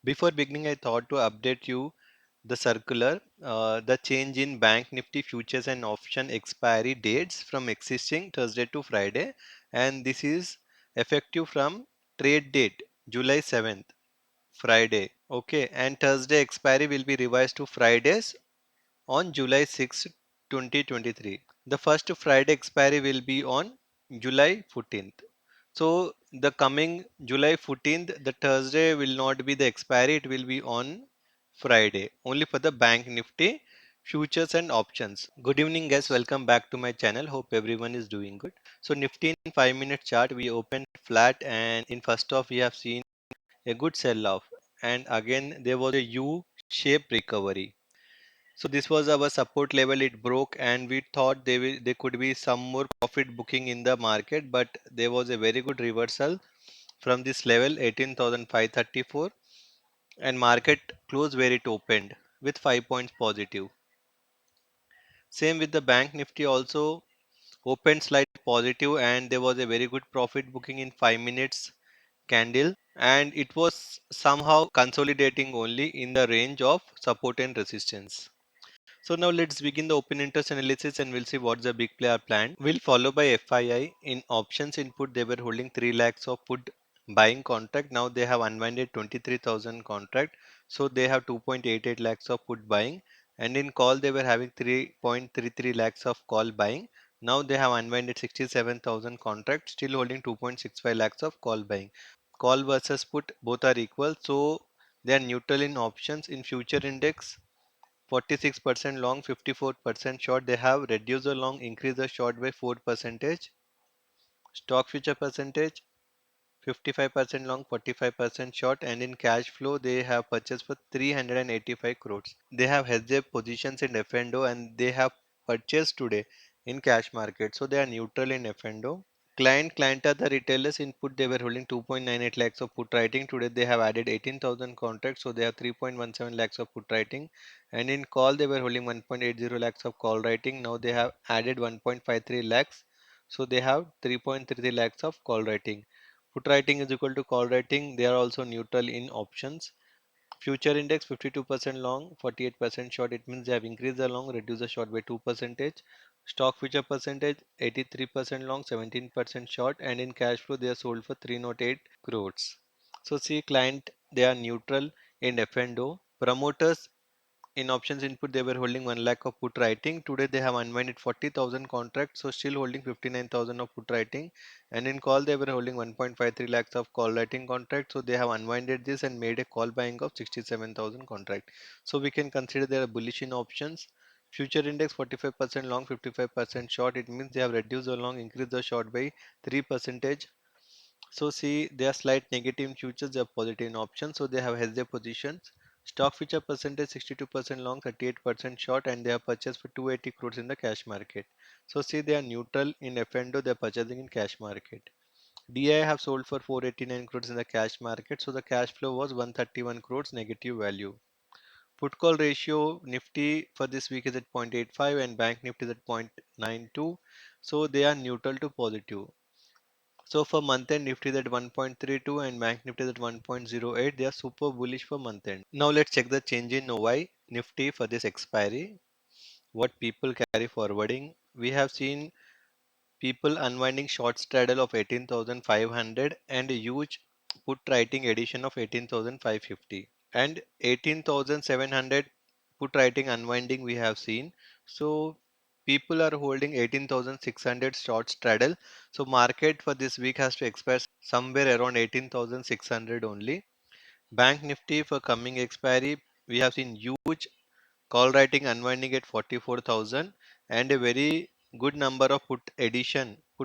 Before beginning, I thought to update you the circular, the change in Bank Nifty futures and option expiry dates from existing Thursday to Friday, and this is effective from trade date July 7th, Friday. Okay, and Thursday expiry will be revised to Fridays on July 6th, 2023. The first Friday expiry will be on July 14th. So the coming July 14th, the Thursday will not be the expiry, it will be on Friday, only for the Bank Nifty futures and options. Good evening guys, welcome back to my channel. Hope everyone is doing good. So Nifty in 5-minute chart, we opened flat and in first off we have seen a good sell off, and again there was a U-shaped recovery. So this was our support level, it broke and we thought there could be some more profit booking in the market, but there was a very good reversal from this level 18,534, and market closed where it opened with 5 points positive. Same with the Bank Nifty, also opened slight positive and there was a very good profit booking in 5 minutes candle, and it was somehow consolidating only in the range of support and resistance. So now let's begin the open interest analysis and we'll see what the big player planned. We'll follow by FII. In options input, they were holding 3 lakhs of put buying contract. Now they have unwinded 23,000 contract. So they have 2.88 lakhs of put buying. And in call, they were having 3.33 lakhs of call buying. Now they have unwinded 67,000 contract, still holding 2.65 lakhs of call buying. Call versus put, both are equal. So they are neutral in options. In future index, 46% long, 54% short. They have reduced the long, increased the short by 4 percentage. Stock future percentage, 55% long, 45% short, and in cash flow they have purchased for 385 crores. They have hedged their positions in F&O and they have purchased today in cash market. So they are neutral in F&O. Client are the retailers. Input, they were holding 2.98 lakhs of put writing. Today they have added 18,000 contracts, so they have 3.17 lakhs of put writing. And in call, they were holding 1.80 lakhs of call writing. Now they have added 1.53 lakhs, so they have 3.33 lakhs of call writing. Put writing is equal to call writing. They are also neutral in options. Future index 52% long, 48% short. It means they have increased the long, reduced the short by 2 percentage. Stock future percentage 83% long, 17% short, and in cash flow they are sold for 308 crores. So see, client, they are neutral in F&O. Promoters, in options input, they were holding 1 lakh of put writing. Today they have unwinded 40,000 contracts, so still holding 59,000 of put writing. And in call, they were holding 1.53 lakhs of call writing contracts, so they have unwinded this and made a call buying of 67,000 contract. So we can consider they are bullish in options. Future index 45% long, 55% short. It means they have reduced the long, increased the short by 3 percentage. So see, they are slight negative in futures, they are positive in options, so they have hedged their positions. Stock future percentage 62% long, 38% short, and they have purchased for 280 crores in the cash market. So see, they are neutral in F&O, they are purchasing in cash market. DI have sold for 489 crores in the cash market, so the cash flow was 131 crores negative value. Put call ratio Nifty for this week is at 0.85 and Bank Nifty is at 0.92, so they are neutral to positive. So for month end, Nifty is at 1.32 and Bank Nifty is at 1.08. They are super bullish for month end. Now let's check the change in OI Nifty for this expiry. What people carry forwarding. We have seen people unwinding short straddle of 18,500 and a huge put writing addition of 18,550 and 18,700 put writing unwinding we have seen. So people are holding 18,600 short straddle. So market for this week has to expire somewhere around 18,600 only. Bank Nifty for coming expiry, we have seen huge call writing unwinding at 44,000 and a very good number of put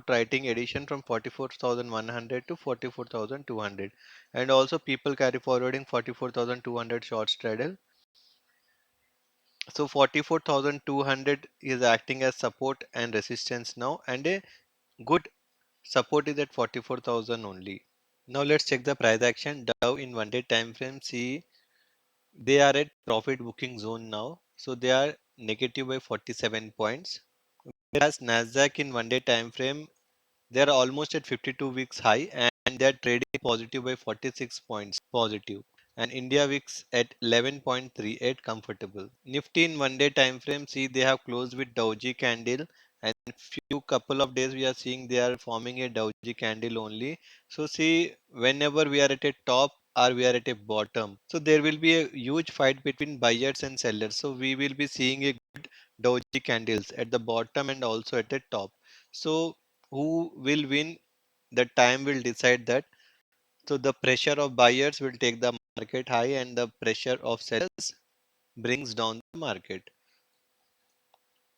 writing addition from 44,100 to 44,200, and also people carry forwarding 44,200 short straddle. So 44,200 is acting as support and resistance now, and a good support is at 44,000 only. Now let's check the price action. Dow in 1 day time frame, see, they are at profit booking zone now, so they are negative by 47 points. Whereas Nasdaq in 1 day time frame, they are almost at 52 weeks high and they are trading positive by 46 points positive. and India VIX at 11.38 comfortable. Nifty in 1 day time frame, see they have closed with doji candle, and few couple of days we are seeing they are forming a doji candle only. So see, whenever we are at a top or we are at a bottom, so there will be a huge fight between buyers and sellers. So we will be seeing a good doji candles at the bottom and also at the top. So who will win? The time will decide that. So the pressure of buyers will take the market high and the pressure of sellers brings down the market.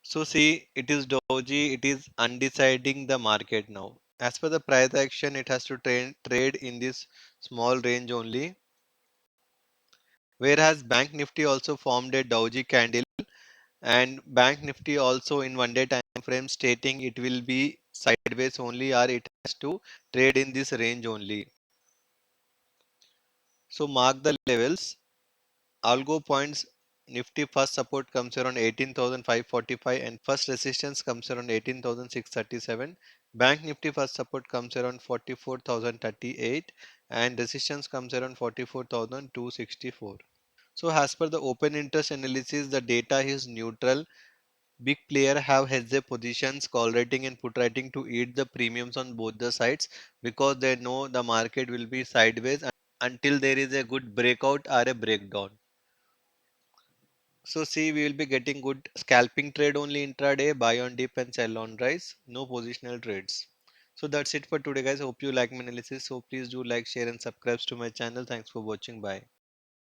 So see, it is doji, it is undeciding the market now. As per the price action, it has to trade in this small range only. Whereas Bank Nifty also formed a doji candle, and Bank Nifty also in 1 day time frame stating it will be sideways only, or it has to trade in this range only. So mark the levels. Algo points, Nifty first support comes around 18,545 and first resistance comes around 18,637. Bank Nifty first support comes around 44,038 and resistance comes around 44,264. So as per the open interest analysis, the data is neutral. Big player have hedged their positions, call rating and put writing to eat the premiums on both the sides, because they know the market will be sideways until there is a good breakout or a breakdown. So see, we will be getting good scalping trade only intraday, buy on dip and sell on rise, no positional trades. So that's it for today guys. Hope you like my analysis. So please do like, share and subscribe to my channel. Thanks for watching. Bye.